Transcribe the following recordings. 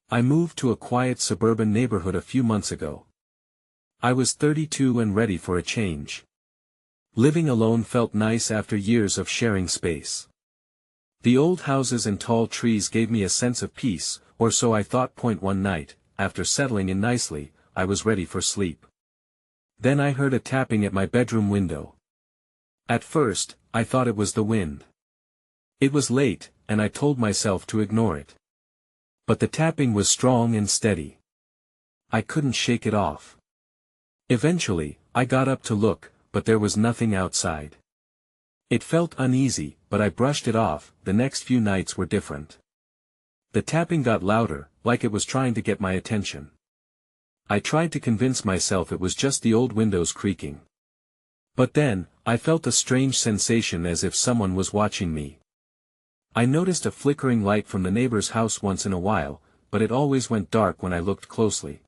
I moved to a quiet suburban neighborhood a few months ago. I was 32 and ready for a change. Living alone felt nice after years of sharing space. The old houses and tall trees gave me a sense of peace, or so I thought. One night, after settling in nicely, I was ready for sleep. Then I heard a tapping at my bedroom window. At first, I thought it was the wind. It was late, and I told myself to ignore it. But the tapping was strong and steady. I couldn't shake it off. Eventually, I got up to look, but there was nothing outside. It felt uneasy, but I brushed it off. The next few nights were different. The tapping got louder, like it was trying to get my attention. I tried to convince myself it was just the old windows creaking. But then, I felt a strange sensation as if someone was watching me. I noticed a flickering light from the neighbor's house once in a while, but it always went dark when I looked closely.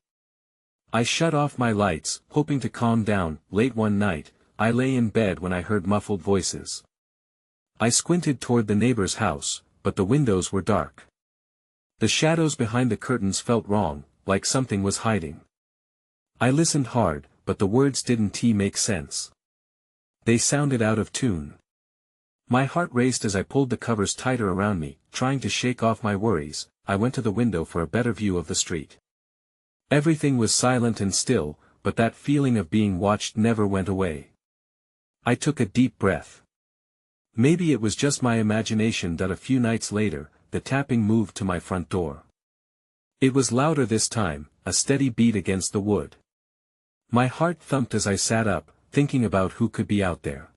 I shut off my lights, hoping to calm down. Late one night, I lay in bed when I heard muffled voices. I squinted toward the neighbor's house, but the windows were dark. The shadows behind the curtains felt wrong, like something was hiding. I listened hard, but the words didn't make sense. They sounded out of tune. My heart raced as I pulled the covers tighter around me, trying to shake off my worries. I went to the window for a better view of the street. Everything was silent and still, but that feeling of being watched never went away. I took a deep breath. Maybe it was just my imagination. A few nights later, the tapping moved to my front door. It was louder this time, a steady beat against the wood. My heart thumped as I sat up, thinking about who could be out there.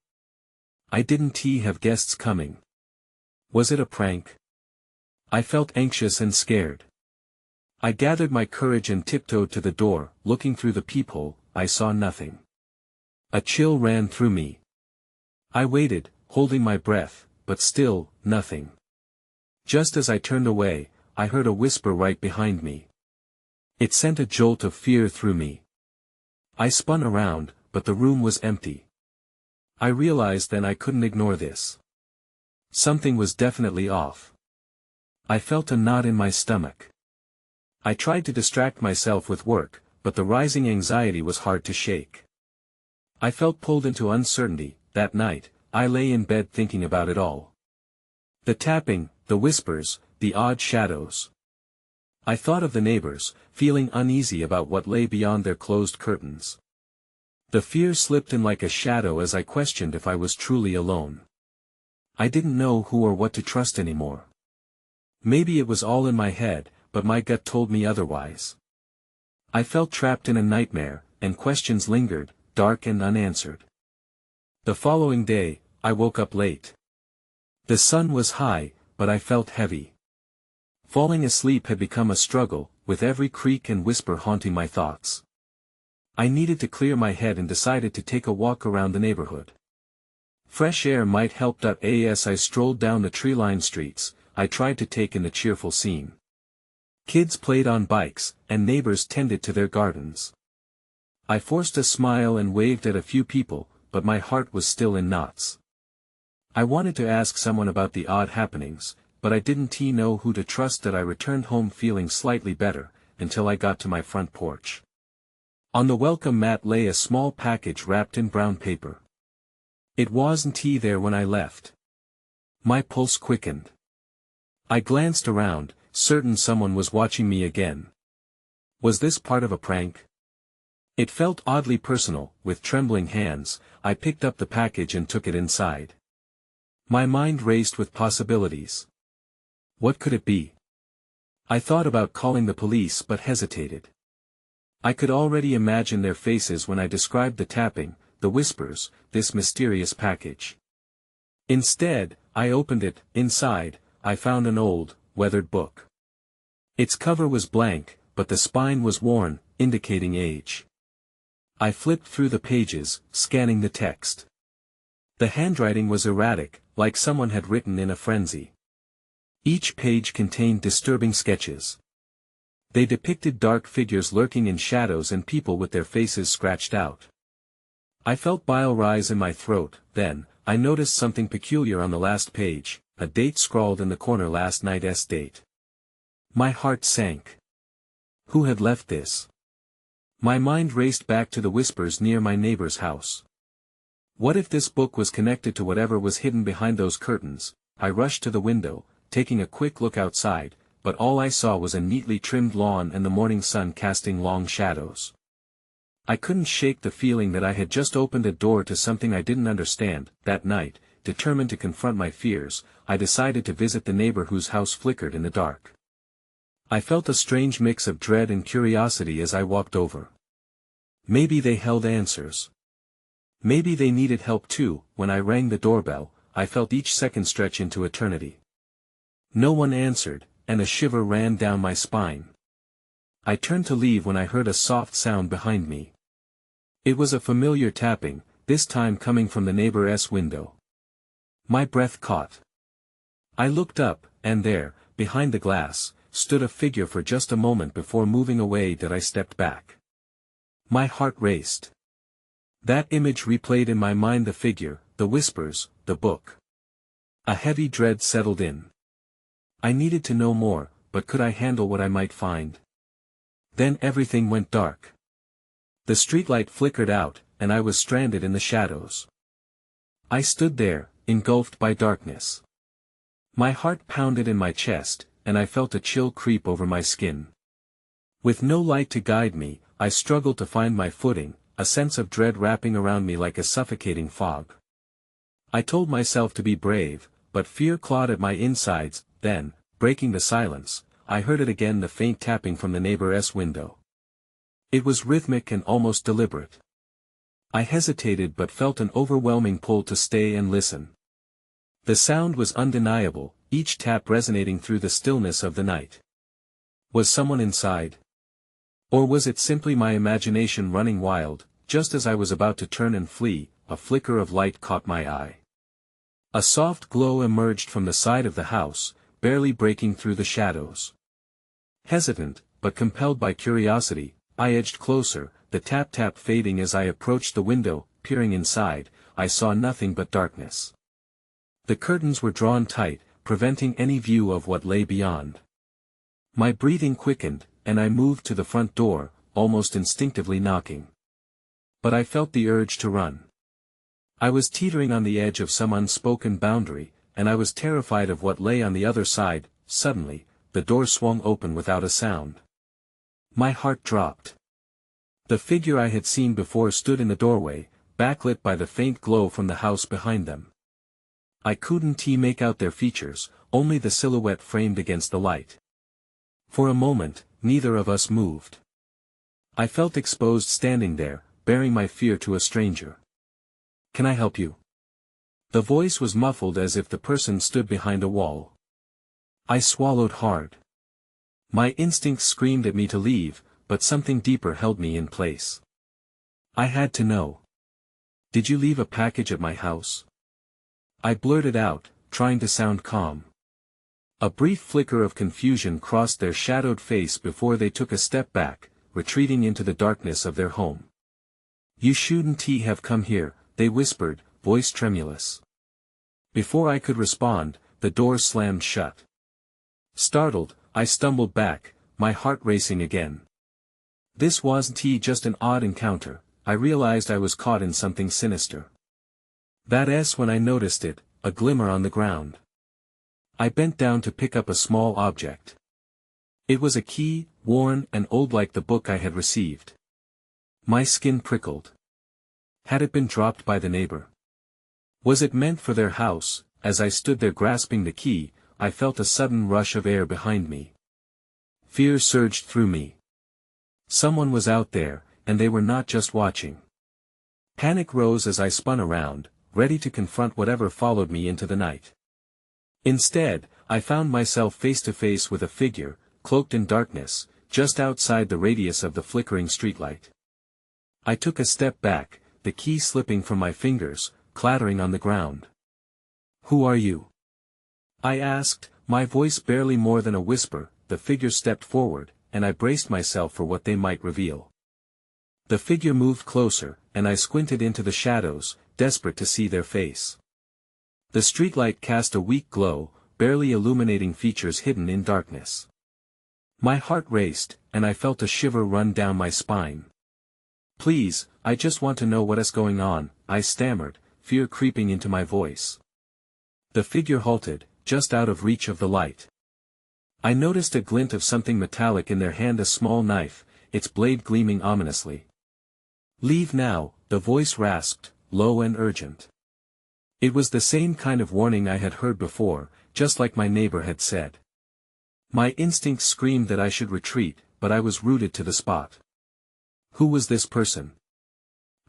I didn't have guests coming. Was it a prank? I felt anxious and scared. I gathered my courage and tiptoed to the door. Looking through the peephole, I saw nothing. A chill ran through me. I waited, holding my breath, but still, nothing. Just as I turned away, I heard a whisper right behind me. It sent a jolt of fear through me. I spun around, but the room was empty. I realized then I couldn't ignore this. Something was definitely off. I felt a knot in my stomach. I tried to distract myself with work, but the rising anxiety was hard to shake. I felt pulled into uncertainty. That night, I lay in bed thinking about it all. The tapping, the whispers, the odd shadows. I thought of the neighbors, feeling uneasy about what lay beyond their closed curtains. The fear slipped in like a shadow as I questioned if I was truly alone. I didn't know who or what to trust anymore. Maybe it was all in my head, but my gut told me otherwise. I felt trapped in a nightmare, and questions lingered, dark and unanswered. The following day, I woke up late. The sun was high, but I felt heavy. Falling asleep had become a struggle, with every creak and whisper haunting my thoughts. I needed to clear my head and decided to take a walk around the neighborhood. Fresh air might help. As I strolled down the tree-lined streets, I tried to take in the cheerful scene. Kids played on bikes, and neighbors tended to their gardens. I forced a smile and waved at a few people, but my heart was still in knots. I wanted to ask someone about the odd happenings, but I didn't know who to trust. I returned home feeling slightly better, until I got to my front porch. On the welcome mat lay a small package wrapped in brown paper. It wasn't there when I left. My pulse quickened. I glanced around, certain someone was watching me again. Was this part of a prank? It felt oddly personal. With trembling hands, I picked up the package and took it inside. My mind raced with possibilities. What could it be? I thought about calling the police but hesitated. I could already imagine their faces when I described the tapping, the whispers, this mysterious package. Instead, I opened it. Inside, I found an old, weathered book. Its cover was blank, but the spine was worn, indicating age. I flipped through the pages, scanning the text. The handwriting was erratic, like someone had written in a frenzy. Each page contained disturbing sketches. They depicted dark figures lurking in shadows and people with their faces scratched out. I felt bile rise in my throat. Then, I noticed something peculiar on the last page, a date scrawled in the corner, last night's date. My heart sank. Who had left this? My mind raced back to the whispers near my neighbor's house. What if this book was connected to whatever was hidden behind those curtains? I rushed to the window, taking a quick look outside, but all I saw was a neatly trimmed lawn and the morning sun casting long shadows. I couldn't shake the feeling that I had just opened a door to something I didn't understand. That night, determined to confront my fears, I decided to visit the neighbor whose house flickered in the dark. I felt a strange mix of dread and curiosity as I walked over. Maybe they held answers. Maybe they needed help too. When I rang the doorbell, I felt each second stretch into eternity. No one answered, and a shiver ran down my spine. I turned to leave when I heard a soft sound behind me. It was a familiar tapping, this time coming from the neighbor's window. My breath caught. I looked up, and there, behind the glass, stood a figure for just a moment before moving away. I stepped back. My heart raced. That image replayed in my mind, the figure, the whispers, the book. A heavy dread settled in. I needed to know more, but could I handle what I might find? Then everything went dark. The streetlight flickered out, and I was stranded in the shadows. I stood there, engulfed by darkness. My heart pounded in my chest, and I felt a chill creep over my skin. With no light to guide me, I struggled to find my footing, a sense of dread wrapping around me like a suffocating fog. I told myself to be brave, but fear clawed at my insides. Then, breaking the silence, I heard it again, the faint tapping from the neighbor's window. It was rhythmic and almost deliberate. I hesitated but felt an overwhelming pull to stay and listen. The sound was undeniable, each tap resonating through the stillness of the night. Was someone inside? Or was it simply my imagination running wild? Just as I was about to turn and flee, a flicker of light caught my eye. A soft glow emerged from the side of the house, barely breaking through the shadows. Hesitant, but compelled by curiosity, I edged closer, the tap-tap fading as I approached the window. Peering inside, I saw nothing but darkness. The curtains were drawn tight, preventing any view of what lay beyond. My breathing quickened, and I moved to the front door, almost instinctively knocking. But I felt the urge to run. I was teetering on the edge of some unspoken boundary, and I was terrified of what lay on the other side. Suddenly, the door swung open without a sound. My heart dropped. The figure I had seen before stood in the doorway, backlit by the faint glow from the house behind them. I couldn't make out their features, only the silhouette framed against the light. For a moment, neither of us moved. I felt exposed standing there, bearing my fear to a stranger. "Can I help you?" The voice was muffled as if the person stood behind a wall. I swallowed hard. My instincts screamed at me to leave, but something deeper held me in place. I had to know. "Did you leave a package at my house?" I blurted out, trying to sound calm. A brief flicker of confusion crossed their shadowed face before they took a step back, retreating into the darkness of their home. "You shouldn't have come here," they whispered, voice tremulous. Before I could respond, the door slammed shut. Startled, I stumbled back, my heart racing again. This wasn't just an odd encounter, I realized I was caught in something sinister. That's when I noticed it, a glimmer on the ground. I bent down to pick up a small object. It was a key, worn and old like the book I had received. My skin prickled. Had it been dropped by the neighbor? Was it meant for their house? As I stood there grasping the key, I felt a sudden rush of air behind me. Fear surged through me. Someone was out there, and they were not just watching. Panic rose as I spun around, ready to confront whatever followed me into the night. Instead, I found myself face to face with a figure, cloaked in darkness, just outside the radius of the flickering streetlight. I took a step back, the key slipping from my fingers, clattering on the ground. "Who are you?" I asked, my voice barely more than a whisper. The figure stepped forward, and I braced myself for what they might reveal. The figure moved closer, and I squinted into the shadows, desperate to see their face. The streetlight cast a weak glow, barely illuminating features hidden in darkness. My heart raced, and I felt a shiver run down my spine. "Please, I just want to know what is going on," I stammered, fear creeping into my voice. The figure halted, just out of reach of the light. I noticed a glint of something metallic in their hand, a small knife, its blade gleaming ominously. "Leave now," the voice rasped, low and urgent. It was the same kind of warning I had heard before, just like my neighbor had said. My instincts screamed that I should retreat, but I was rooted to the spot. Who was this person?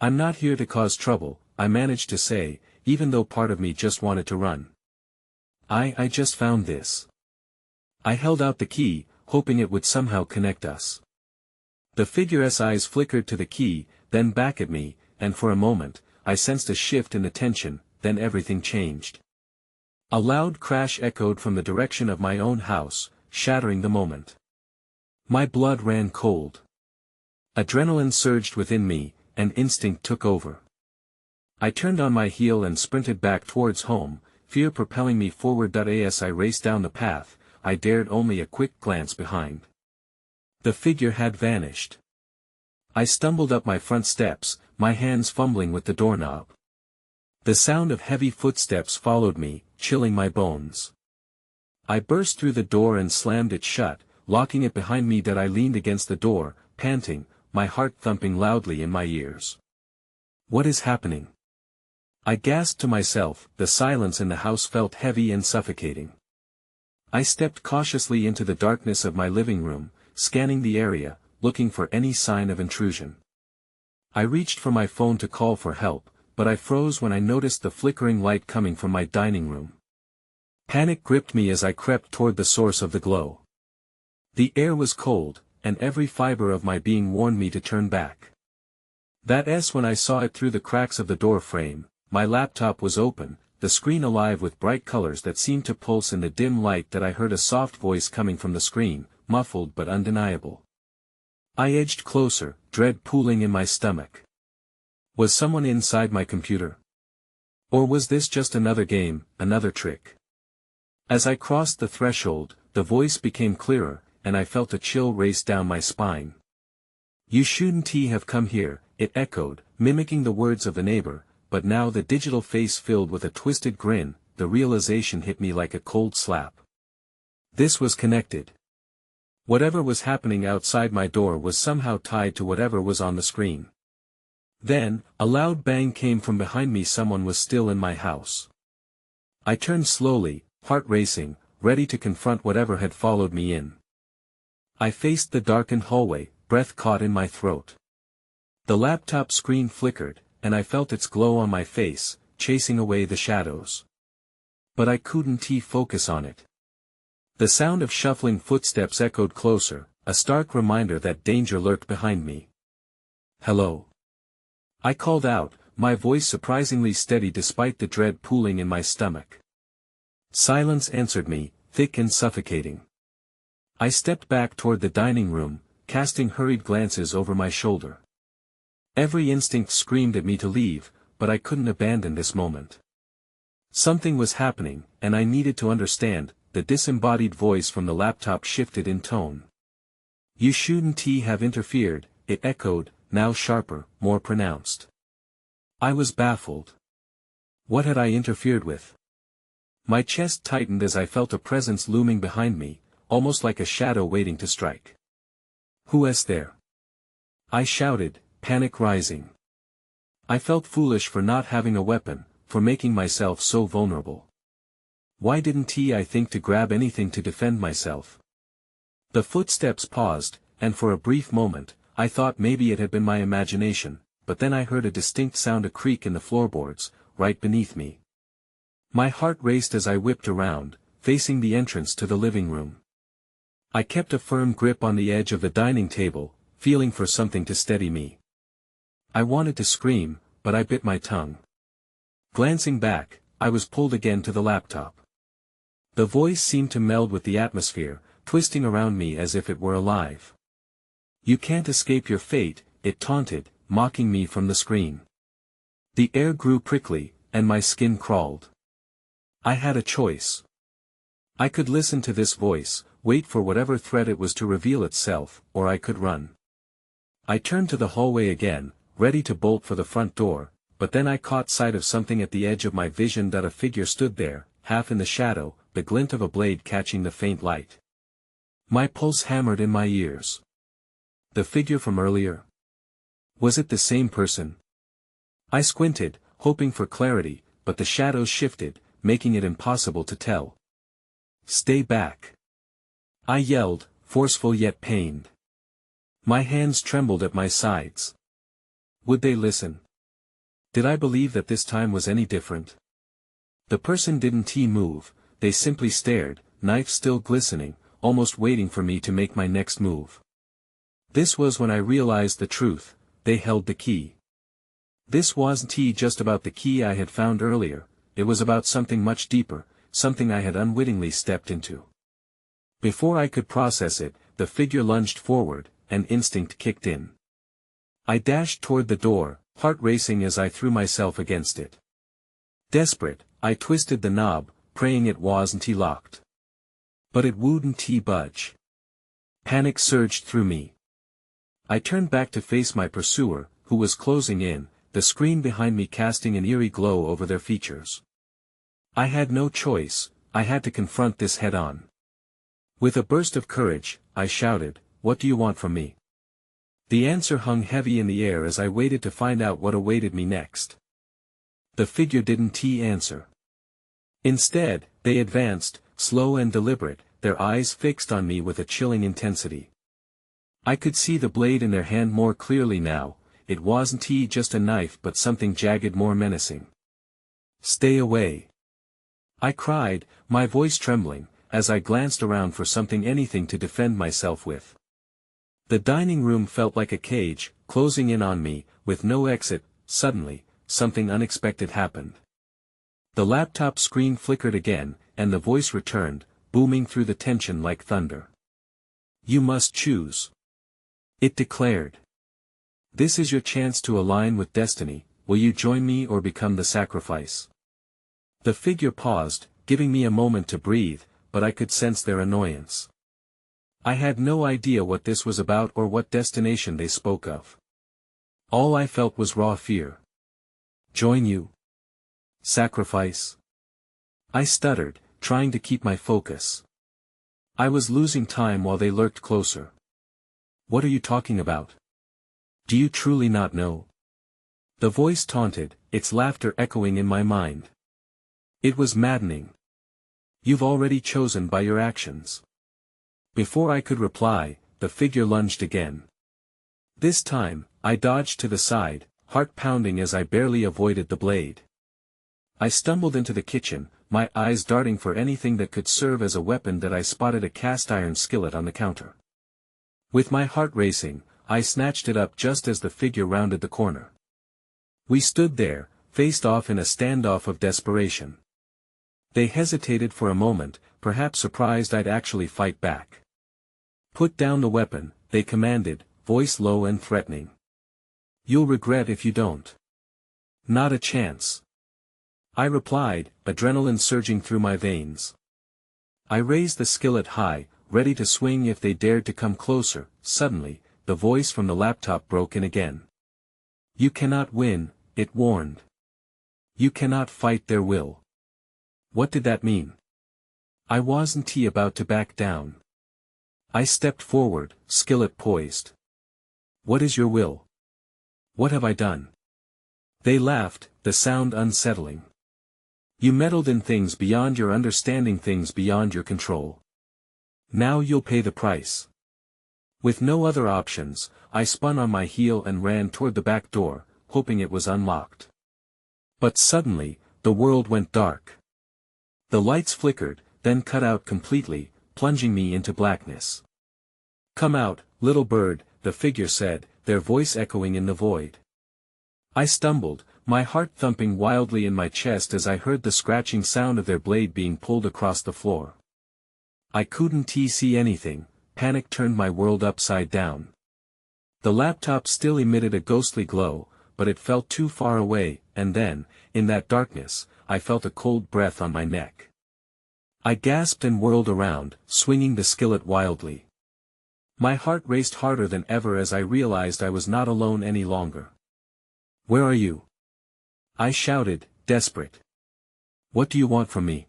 "I'm not here to cause trouble," I managed to say, even though part of me just wanted to run. I just found this." I held out the key, hoping it would somehow connect us. The figure's eyes flickered to the key, then back at me, and for a moment, I sensed a shift in the tension, then everything changed. A loud crash echoed from the direction of my own house, shattering the moment. My blood ran cold. Adrenaline surged within me, and instinct took over. I turned on my heel and sprinted back towards home, fear propelling me forward. As I raced down the path, I dared only a quick glance behind. The figure had vanished. I stumbled up my front steps, my hands fumbling with the doorknob. The sound of heavy footsteps followed me, chilling my bones. I burst through the door and slammed it shut, locking it behind me. I leaned against the door, panting, my heart thumping loudly in my ears. "What is happening?" I gasped to myself. The silence in the house felt heavy and suffocating. I stepped cautiously into the darkness of my living room, scanning the area, looking for any sign of intrusion. I reached for my phone to call for help, but I froze when I noticed the flickering light coming from my dining room. Panic gripped me as I crept toward the source of the glow. The air was cold, and every fiber of my being warned me to turn back. That's when I saw it through the cracks of the door frame. My laptop was open, the screen alive with bright colors that seemed to pulse in the dim light. I heard a soft voice coming from the screen, muffled but undeniable. I edged closer, dread pooling in my stomach. Was someone inside my computer? Or was this just another game, another trick? As I crossed the threshold, the voice became clearer, and I felt a chill race down my spine. "You shouldn't have come here," it echoed, mimicking the words of the neighbor, but now the digital face filled with a twisted grin. The realization hit me like a cold slap. This was connected. Whatever was happening outside my door was somehow tied to whatever was on the screen. Then, a loud bang came from behind me. Someone was still in my house. I turned slowly, heart racing, ready to confront whatever had followed me in. I faced the darkened hallway, breath caught in my throat. The laptop screen flickered, and I felt its glow on my face, chasing away the shadows. But I couldn't focus on it. The sound of shuffling footsteps echoed closer, a stark reminder that danger lurked behind me. "Hello?" I called out, my voice surprisingly steady despite the dread pooling in my stomach. Silence answered me, thick and suffocating. I stepped back toward the dining room, casting hurried glances over my shoulder. Every instinct screamed at me to leave, but I couldn't abandon this moment. Something was happening, and I needed to understand. The disembodied voice from the laptop shifted in tone. "You shouldn't have interfered," it echoed, now sharper, more pronounced. I was baffled. What had I interfered with? My chest tightened as I felt a presence looming behind me, almost like a shadow waiting to strike. "Who is there?" I shouted, panic rising. I felt foolish for not having a weapon, for making myself so vulnerable. Why didn't I think to grab anything to defend myself? The footsteps paused, and for a brief moment, I thought maybe it had been my imagination, but then I heard a distinct sound, a creak in the floorboards, right beneath me. My heart raced as I whipped around, facing the entrance to the living room. I kept a firm grip on the edge of the dining table, feeling for something to steady me. I wanted to scream, but I bit my tongue. Glancing back, I was pulled again to the laptop. The voice seemed to meld with the atmosphere, twisting around me as if it were alive. "You can't escape your fate," it taunted, mocking me from the screen. The air grew prickly, and my skin crawled. I had a choice. I could listen to this voice, wait for whatever threat it was to reveal itself, or I could run. I turned to the hallway again, ready to bolt for the front door, but then I caught sight of something at the edge of my vision. That a figure stood there, half in the shadow, the glint of a blade catching the faint light. My pulse hammered in my ears. The figure from earlier? Was it the same person? I squinted, hoping for clarity, but the shadows shifted, making it impossible to tell. "Stay back!" I yelled, forceful yet pained. My hands trembled at my sides. Would they listen? Did I believe that this time was any different? The person didn't move, they simply stared, knife still glistening, almost waiting for me to make my next move. This was when I realized the truth: they held the key. This wasn't just about the key I had found earlier, it was about something much deeper, something I had unwittingly stepped into. Before I could process it, the figure lunged forward, and instinct kicked in. I dashed toward the door, heart racing as I threw myself against it. Desperate, I twisted the knob, praying it wasn't locked. But it wouldn't budge. Panic surged through me. I turned back to face my pursuer, who was closing in, the screen behind me casting an eerie glow over their features. I had no choice, I had to confront this head-on. With a burst of courage, I shouted, "What do you want from me?" The answer hung heavy in the air as I waited to find out what awaited me next. The figure didn't answer. Instead, they advanced, slow and deliberate, their eyes fixed on me with a chilling intensity. I could see the blade in their hand more clearly now. It wasn't just a knife but something jagged, more menacing. "Stay away!" I cried, my voice trembling, as I glanced around for anything to defend myself with. The dining room felt like a cage, closing in on me, with no exit. Suddenly, something unexpected happened. The laptop screen flickered again, and the voice returned, booming through the tension like thunder. "You must choose," it declared. "This is your chance to align with destiny. Will you join me or become the sacrifice?" The figure paused, giving me a moment to breathe, but I could sense their annoyance. I had no idea what this was about or what destination they spoke of. All I felt was raw fear. "Join you? Sacrifice?" I stuttered, trying to keep my focus. I was losing time while they lurked closer. "What are you talking about? Do you truly not know?" The voice taunted, its laughter echoing in my mind. It was maddening. "You've already chosen by your actions." Before I could reply, the figure lunged again. This time, I dodged to the side, heart pounding as I barely avoided the blade. I stumbled into the kitchen, my eyes darting for anything that could serve as a weapon. That I spotted a cast-iron skillet on the counter. With my heart racing, I snatched it up just as the figure rounded the corner. We stood there, faced off in a standoff of desperation. They hesitated for a moment, perhaps surprised I'd actually fight back. "Put down the weapon," they commanded, voice low and threatening. "You'll regret if you don't." "Not a chance," I replied, adrenaline surging through my veins. I raised the skillet high, ready to swing if they dared to come closer. Suddenly, the voice from the laptop broke in again. "You cannot win," it warned. "You cannot fight their will." What did that mean? I wasn't about to back down. I stepped forward, skillet poised. "What is your will? What have I done?" They laughed, the sound unsettling. "You meddled in things beyond your understanding, things beyond your control. Now you'll pay the price." With no other options, I spun on my heel and ran toward the back door, hoping it was unlocked. But suddenly, the world went dark. The lights flickered, then cut out completely, plunging me into blackness. "Come out, little bird," the figure said, their voice echoing in the void. I stumbled, my heart thumping wildly in my chest as I heard the scratching sound of their blade being pulled across the floor. I couldn't see anything, panic turned my world upside down. The laptop still emitted a ghostly glow, but it felt too far away, and then, in that darkness, I felt a cold breath on my neck. I gasped and whirled around, swinging the skillet wildly. My heart raced harder than ever as I realized I was not alone any longer. "Where are you?" I shouted, desperate. "What do you want from me?"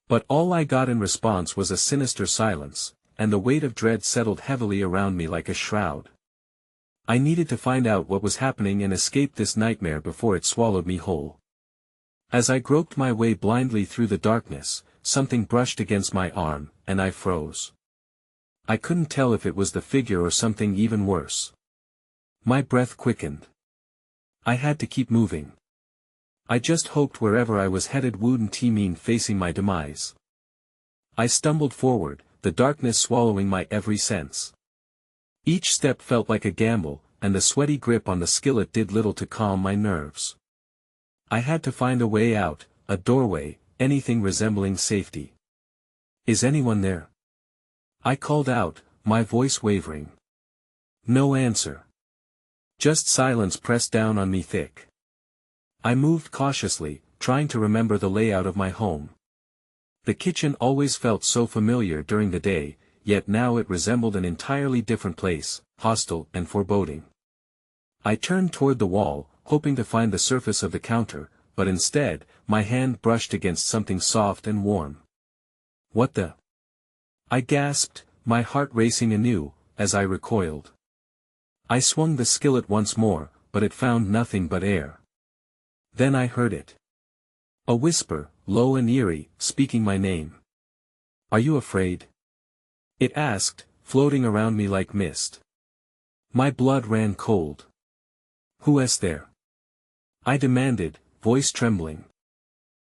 But all I got in response was a sinister silence, and the weight of dread settled heavily around me like a shroud. I needed to find out what was happening and escape this nightmare before it swallowed me whole. As I groped my way blindly through the darkness, something brushed against my arm, and I froze. I couldn't tell if it was the figure or something even worse. My breath quickened. I had to keep moving. I just hoped wherever I was headed wouldn't mean facing my demise. I stumbled forward, the darkness swallowing my every sense. Each step felt like a gamble, and the sweaty grip on the skillet did little to calm my nerves. I had to find a way out, a doorway, anything resembling safety. "Is anyone there?" I called out, my voice wavering. No answer. Just silence pressed down on me thick. I moved cautiously, trying to remember the layout of my home. The kitchen always felt so familiar during the day, yet now it resembled an entirely different place, hostile and foreboding. I turned toward the wall, hoping to find the surface of the counter, but instead, my hand brushed against something soft and warm. "What the?" I gasped, my heart racing anew, as I recoiled. I swung the skillet once more, but it found nothing but air. Then I heard it. A whisper, low and eerie, speaking my name. "Are you afraid?" It asked, floating around me like mist. My blood ran cold. "Who is there?" I demanded, voice trembling.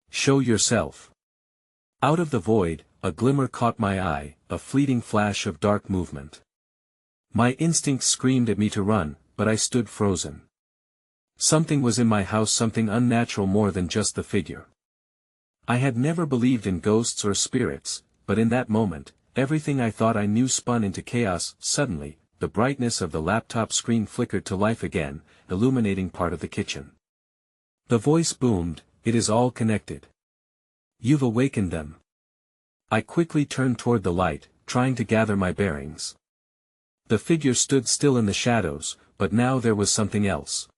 "Show yourself." Out of the void, a glimmer caught my eye, a fleeting flash of dark movement. My instincts screamed at me to run, but I stood frozen. Something was in my house, something unnatural more than just the figure. I had never believed in ghosts or spirits, but in that moment, everything I thought I knew spun into chaos. Suddenly, the brightness of the laptop screen flickered to life again, illuminating part of the kitchen. The voice boomed, "It is all connected. You've awakened them." I quickly turned toward the light, trying to gather my bearings. The figure stood still in the shadows, but now there was something else.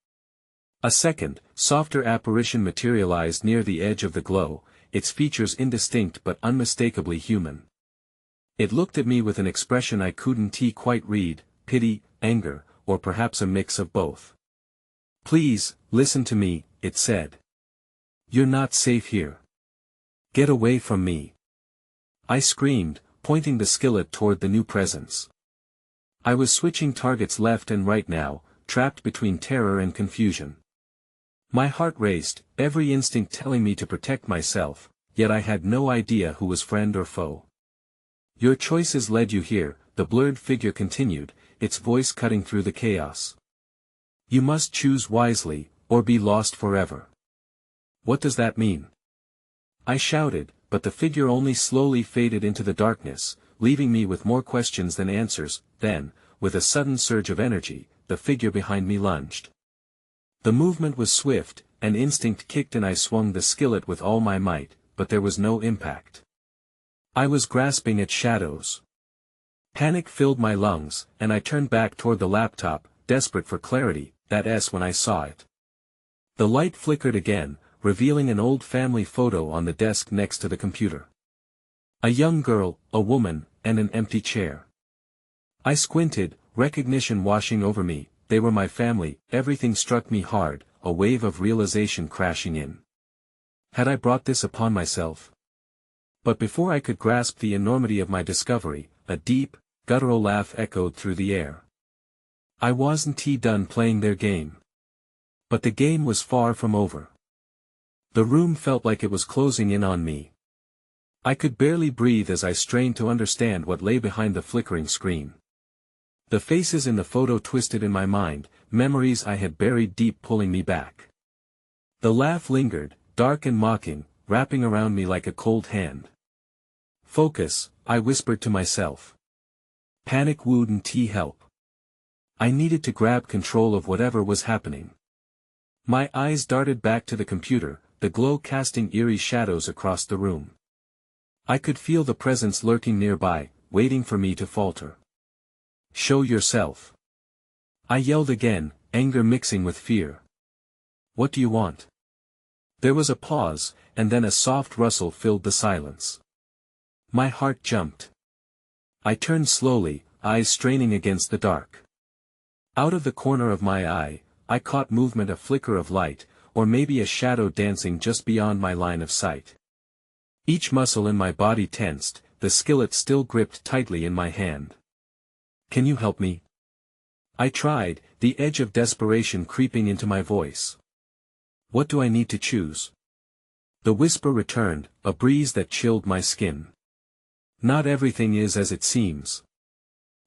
A second, softer apparition materialized near the edge of the glow, its features indistinct but unmistakably human. It looked at me with an expression I couldn't quite read, pity, anger, or perhaps a mix of both. "Please, listen to me," it said. "You're not safe here. Get away from me." I screamed, pointing the skillet toward the new presence. I was switching targets left and right now, trapped between terror and confusion. My heart raced, every instinct telling me to protect myself, yet I had no idea who was friend or foe. "Your choices led you here," the blurred figure continued, its voice cutting through the chaos. "You must choose wisely, or be lost forever." "What does that mean?" I shouted, but the figure only slowly faded into the darkness, leaving me with more questions than answers. Then, with a sudden surge of energy, the figure behind me lunged. The movement was swift, an instinct kicked and I swung the skillet with all my might, but there was no impact. I was grasping at shadows. Panic filled my lungs, and I turned back toward the laptop, desperate for clarity. That's when I saw it. The light flickered again, revealing an old family photo on the desk next to the computer. A young girl, a woman, and an empty chair. I squinted, recognition washing over me. They were my family. Everything struck me hard, a wave of realization crashing in. Had I brought this upon myself? But before I could grasp the enormity of my discovery, a deep, guttural laugh echoed through the air. I wasn't done playing their game. But the game was far from over. The room felt like it was closing in on me. I could barely breathe as I strained to understand what lay behind the flickering screen. The faces in the photo twisted in my mind, memories I had buried deep pulling me back. The laugh lingered, dark and mocking, wrapping around me like a cold hand. "Focus," I whispered to myself. Panic wouldn't help. I needed to grab control of whatever was happening. My eyes darted back to the computer, the glow casting eerie shadows across the room. I could feel the presence lurking nearby, waiting for me to falter. Show yourself. I yelled again, anger mixing with fear. What do you want? There was a pause, and then a soft rustle filled the silence. My heart jumped. I turned slowly, eyes straining against the dark. Out of the corner of my eye, I caught movement, a flicker of light, or maybe a shadow dancing just beyond my line of sight. Each muscle in my body tensed, the skillet still gripped tightly in my hand. Can you help me? I tried, the edge of desperation creeping into my voice. What do I need to choose? The whisper returned, a breeze that chilled my skin. Not everything is as it seems.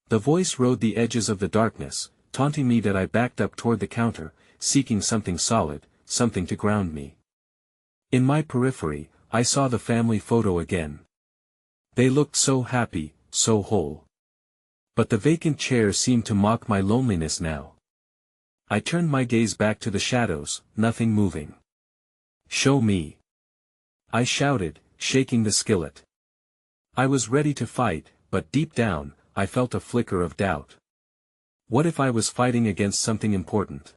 The voice rode the edges of the darkness, taunting me that I backed up toward the counter, seeking something solid, something to ground me. In my periphery, I saw the family photo again. They looked so happy, so whole. But the vacant chair seemed to mock my loneliness now. I turned my gaze back to the shadows, nothing moving. Show me. I shouted, shaking the skillet. I was ready to fight, but deep down, I felt a flicker of doubt. What if I was fighting against something important?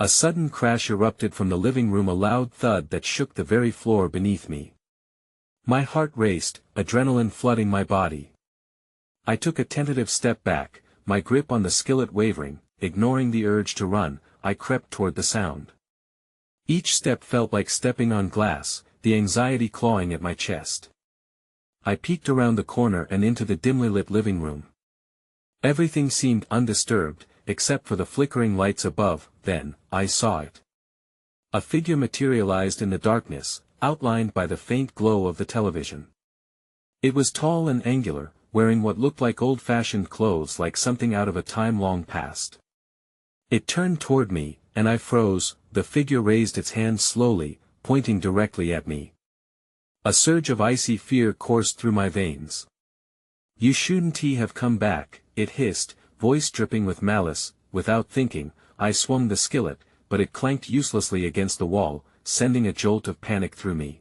A sudden crash erupted from the living room, a loud thud that shook the very floor beneath me. My heart raced, adrenaline flooding my body. I took a tentative step back, my grip on the skillet wavering, ignoring the urge to run. I crept toward the sound. Each step felt like stepping on glass, the anxiety clawing at my chest. I peeked around the corner and into the dimly lit living room. Everything seemed undisturbed, except for the flickering lights above. Then, I saw it. A figure materialized in the darkness, outlined by the faint glow of the television. It was tall and angular, wearing what looked like old-fashioned clothes, like something out of a time long past. It turned toward me, and I froze. The figure raised its hand slowly, pointing directly at me. A surge of icy fear coursed through my veins. You shouldn't have come back, it hissed, voice dripping with malice. Without thinking, I swung the skillet, but it clanked uselessly against the wall, sending a jolt of panic through me.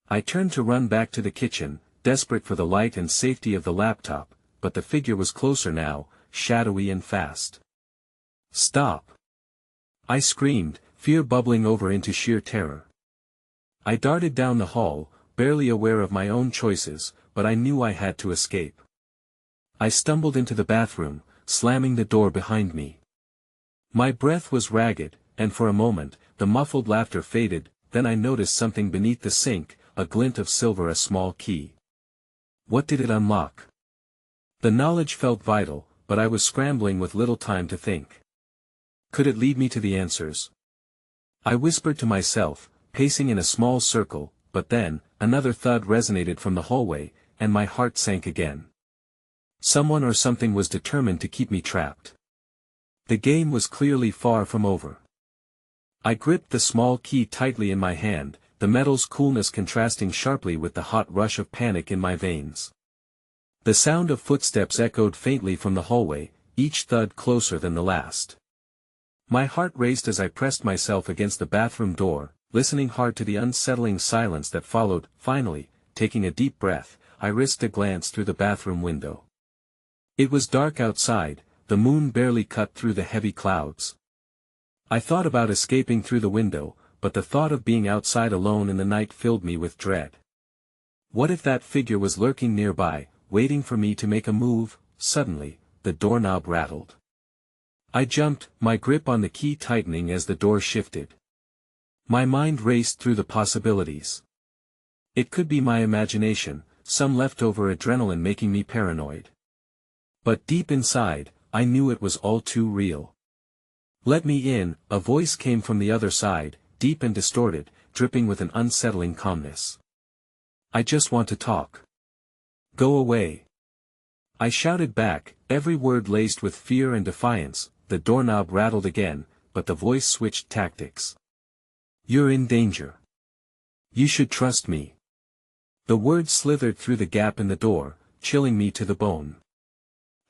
I turned to run back to the kitchen, desperate for the light and safety of the laptop, but the figure was closer now, shadowy and fast. Stop! I screamed, fear bubbling over into sheer terror. I darted down the hall, barely aware of my own choices, but I knew I had to escape. I stumbled into the bathroom, slamming the door behind me. My breath was ragged, and for a moment, the muffled laughter faded. Then I noticed something beneath the sink, a glint of silver, a small key. What did it unlock? The knowledge felt vital, but I was scrambling with little time to think. Could it lead me to the answers? I whispered to myself, pacing in a small circle, but then, another thud resonated from the hallway, and my heart sank again. Someone or something was determined to keep me trapped. The game was clearly far from over. I gripped the small key tightly in my hand, the metal's coolness contrasting sharply with the hot rush of panic in my veins. The sound of footsteps echoed faintly from the hallway, each thud closer than the last. My heart raced as I pressed myself against the bathroom door, listening hard to the unsettling silence that followed. Finally, taking a deep breath, I risked a glance through the bathroom window. It was dark outside, the moon barely cut through the heavy clouds. I thought about escaping through the window, but the thought of being outside alone in the night filled me with dread. What if that figure was lurking nearby, waiting for me to make a move? Suddenly, the doorknob rattled. I jumped, my grip on the key tightening as the door shifted. My mind raced through the possibilities. It could be my imagination, some leftover adrenaline making me paranoid. But deep inside, I knew it was all too real. Let me in, a voice came from the other side, deep and distorted, dripping with an unsettling calmness. I just want to talk. Go away. I shouted back, every word laced with fear and defiance. The doorknob rattled again, but the voice switched tactics. You're in danger. You should trust me. The words slithered through the gap in the door, chilling me to the bone.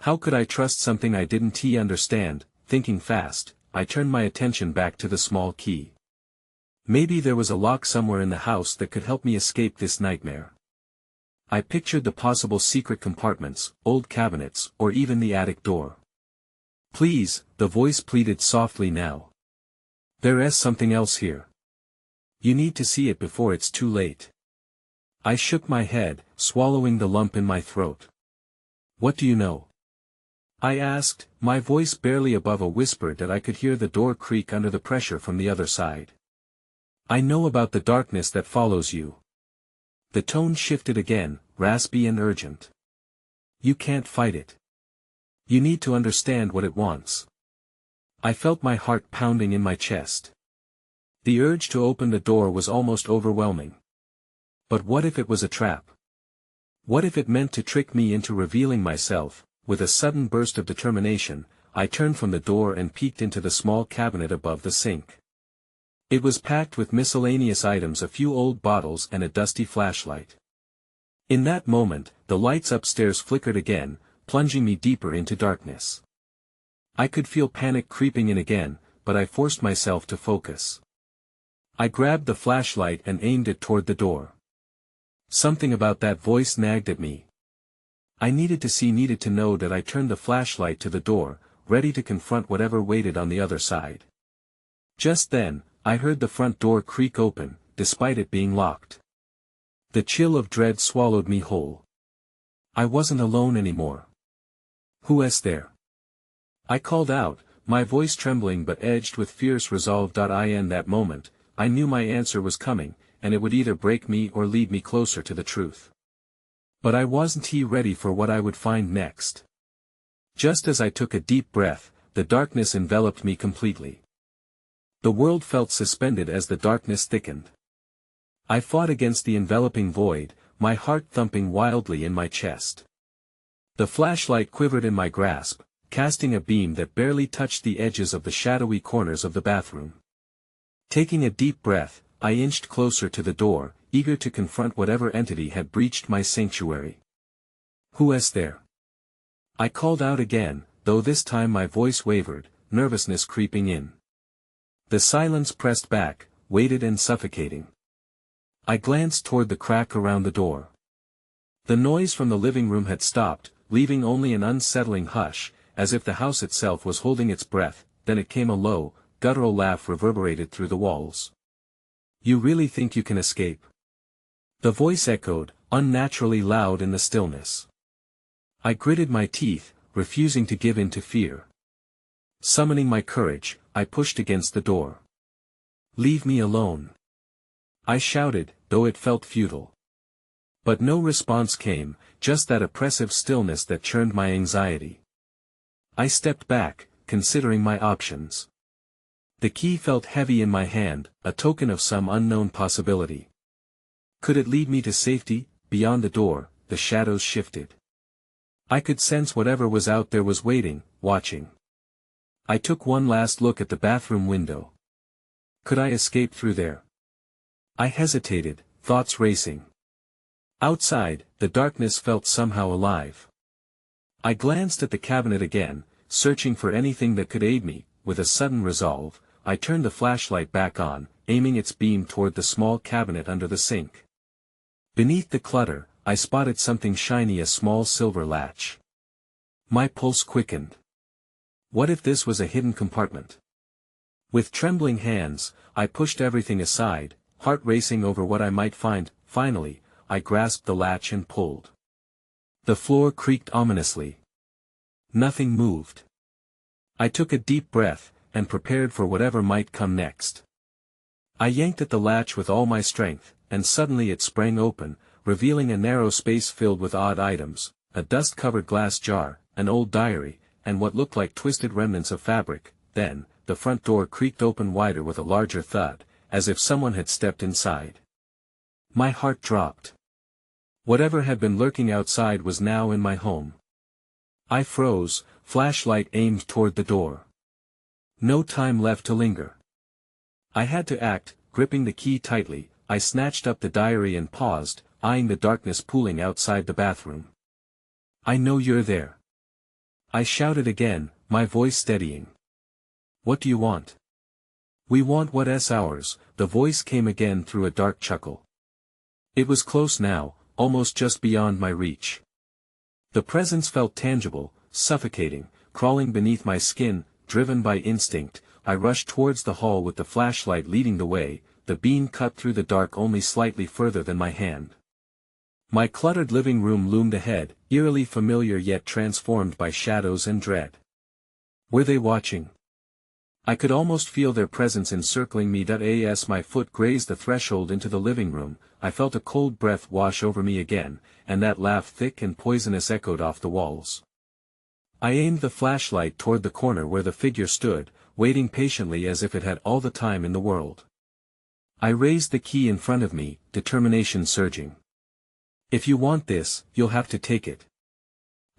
How could I trust something I didn't understand? Thinking fast, I turned my attention back to the small key. Maybe there was a lock somewhere in the house that could help me escape this nightmare. I pictured the possible secret compartments, old cabinets, or even the attic door. Please, the voice pleaded softly now. There is something else here. You need to see it before it's too late. I shook my head, swallowing the lump in my throat. What do you know? I asked, my voice barely above a whisper that I could hear the door creak under the pressure from the other side. I know about the darkness that follows you. The tone shifted again, raspy and urgent. You can't fight it. You need to understand what it wants. I felt my heart pounding in my chest. The urge to open the door was almost overwhelming. But what if it was a trap? What if it meant to trick me into revealing myself? With a sudden burst of determination, I turned from the door and peeked into the small cabinet above the sink. It was packed with miscellaneous items, a few old bottles and a dusty flashlight. In that moment, the lights upstairs flickered again, plunging me deeper into darkness. I could feel panic creeping in again, but I forced myself to focus. I grabbed the flashlight and aimed it toward the door. Something about that voice nagged at me. I needed to know that I turned the flashlight to the door, ready to confront whatever waited on the other side. Just then, I heard the front door creak open, despite it being locked. The chill of dread swallowed me whole. I wasn't alone anymore. Who is there? I called out, my voice trembling but edged with fierce resolve. In that moment, I knew my answer was coming, and it would either break me or lead me closer to the truth. But I wasn't ready for what I would find next. Just as I took a deep breath, the darkness enveloped me completely. The world felt suspended as the darkness thickened. I fought against the enveloping void, my heart thumping wildly in my chest. The flashlight quivered in my grasp, casting a beam that barely touched the edges of the shadowy corners of the bathroom. Taking a deep breath, I inched closer to the door, eager to confront whatever entity had breached my sanctuary. Who is there? I called out again, though this time my voice wavered, nervousness creeping in. The silence pressed back, weighted and suffocating. I glanced toward the crack around the door. The noise from the living room had stopped, leaving only an unsettling hush, as if the house itself was holding its breath. Then it came. A low, guttural laugh reverberated through the walls. You really think you can escape? The voice echoed, unnaturally loud in the stillness. I gritted my teeth, refusing to give in to fear. Summoning my courage, I pushed against the door. Leave me alone. I shouted, though it felt futile. But no response came, just that oppressive stillness that churned my anxiety. I stepped back, considering my options. The key felt heavy in my hand, a token of some unknown possibility. Could it lead me to safety? Beyond the door, the shadows shifted. I could sense whatever was out there was waiting, watching. I took one last look at the bathroom window. Could I escape through there? I hesitated, thoughts racing. Outside, the darkness felt somehow alive. I glanced at the cabinet again, searching for anything that could aid me. With a sudden resolve, I turned the flashlight back on, aiming its beam toward the small cabinet under the sink. Beneath the clutter, I spotted something shiny, a small silver latch. My pulse quickened. What if this was a hidden compartment? With trembling hands, I pushed everything aside, heart racing over what I might find. Finally, I grasped the latch and pulled. The floor creaked ominously. Nothing moved. I took a deep breath, and prepared for whatever might come next. I yanked at the latch with all my strength, and suddenly it sprang open, revealing a narrow space filled with odd items, a dust-covered glass jar, an old diary, and what looked like twisted remnants of fabric. Then, the front door creaked open wider with a larger thud, as if someone had stepped inside. My heart dropped. Whatever had been lurking outside was now in my home. I froze, flashlight aimed toward the door. No time left to linger. I had to act. Gripping the key tightly, I snatched up the diary and paused, eyeing the darkness pooling outside the bathroom. I know you're there. I shouted again, my voice steadying. What do you want? We want what's ours. The voice came again through a dark chuckle. It was close now, almost just beyond my reach. The presence felt tangible, suffocating, crawling beneath my skin. Driven by instinct, I rushed towards the hall with the flashlight leading the way. The beam cut through the dark only slightly further than my hand. My cluttered living room loomed ahead, eerily familiar yet transformed by shadows and dread. Were they watching? I could almost feel their presence encircling me. As my foot grazed the threshold into the living room, I felt a cold breath wash over me again, and that laugh thick and poisonous echoed off the walls. I aimed the flashlight toward the corner where the figure stood, waiting patiently as if it had all the time in the world. I raised the key in front of me, determination surging. "If you want this, you'll have to take it."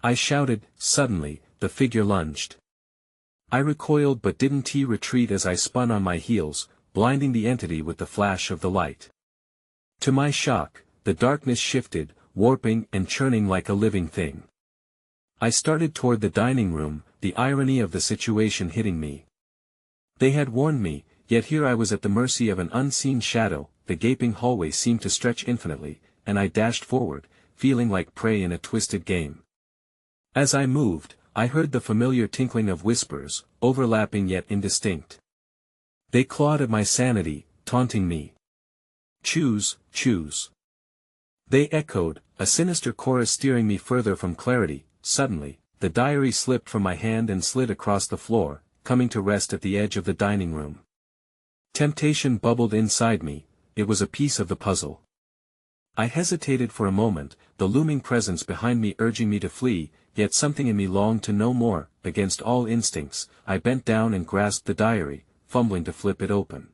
I shouted. Suddenly, the figure lunged. I recoiled but didn't retreat as I spun on my heels, blinding the entity with the flash of the light. To my shock, the darkness shifted, warping and churning like a living thing. I started toward the dining room, the irony of the situation hitting me. They had warned me, yet here I was at the mercy of an unseen shadow. The gaping hallway seemed to stretch infinitely, and I dashed forward, feeling like prey in a twisted game. As I moved, I heard the familiar tinkling of whispers, overlapping yet indistinct. They clawed at my sanity, taunting me. "Choose, choose." They echoed, a sinister chorus steering me further from clarity. Suddenly, the diary slipped from my hand and slid across the floor, coming to rest at the edge of the dining room. Temptation bubbled inside me. It was a piece of the puzzle. I hesitated for a moment, the looming presence behind me urging me to flee, yet something in me longed to know more. Against all instincts, I bent down and grasped the diary, fumbling to flip it open.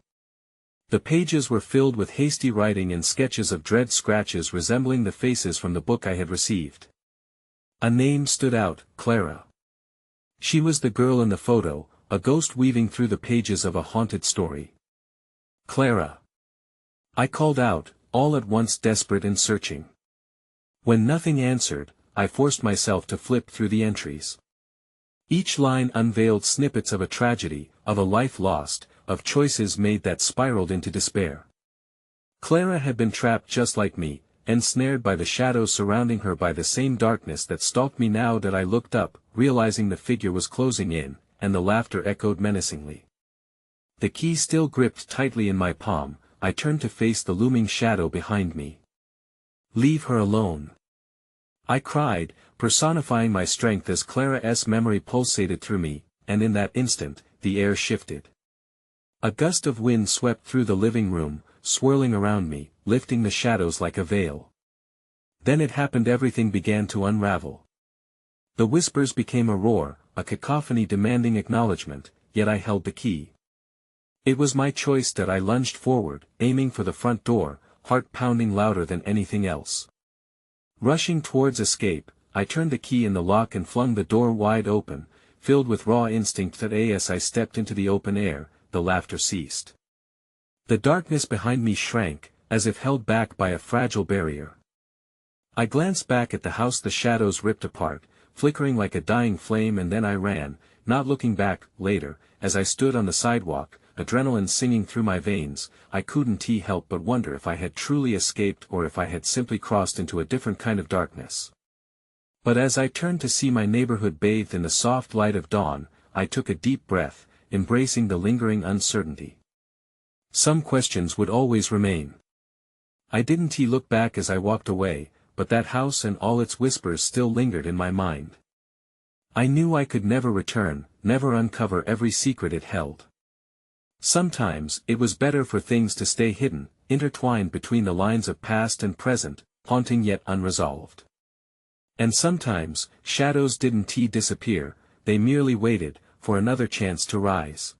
The pages were filled with hasty writing and sketches of dread scratches resembling the faces from the book I had received. A name stood out, Clara. She was the girl in the photo, a ghost weaving through the pages of a haunted story. "Clara!" I called out, all at once desperate and searching. When nothing answered, I forced myself to flip through the entries. Each line unveiled snippets of a tragedy, of a life lost, of choices made that spiraled into despair. Clara had been trapped just like me, ensnared by the shadows surrounding her, by the same darkness that stalked me. Now that I looked up, realizing the figure was closing in, and the laughter echoed menacingly. The key still gripped tightly in my palm, I turned to face the looming shadow behind me. "Leave her alone," I cried, personifying my strength as Clara's memory pulsated through me, and in that instant, the air shifted. A gust of wind swept through the living room, swirling around me, lifting the shadows like a veil. Then it happened. Everything began to unravel. The whispers became a roar, a cacophony demanding acknowledgement, yet I held the key. It was my choice. That I lunged forward, aiming for the front door, heart pounding louder than anything else. Rushing towards escape, I turned the key in the lock and flung the door wide open, filled with raw instinct. That as I stepped into the open air, the laughter ceased. The darkness behind me shrank, as if held back by a fragile barrier. I glanced back at the house. The shadows ripped apart, flickering like a dying flame, and then I ran, not looking back. Later, as I stood on the sidewalk, adrenaline singing through my veins, I couldn't help but wonder if I had truly escaped or if I had simply crossed into a different kind of darkness. But as I turned to see my neighborhood bathed in the soft light of dawn, I took a deep breath, embracing the lingering uncertainty. Some questions would always remain. I didn't look back as I walked away, but that house and all its whispers still lingered in my mind. I knew I could never return, never uncover every secret it held. Sometimes it was better for things to stay hidden, intertwined between the lines of past and present, haunting yet unresolved. And sometimes, shadows didn't disappear, they merely waited, for another chance to rise.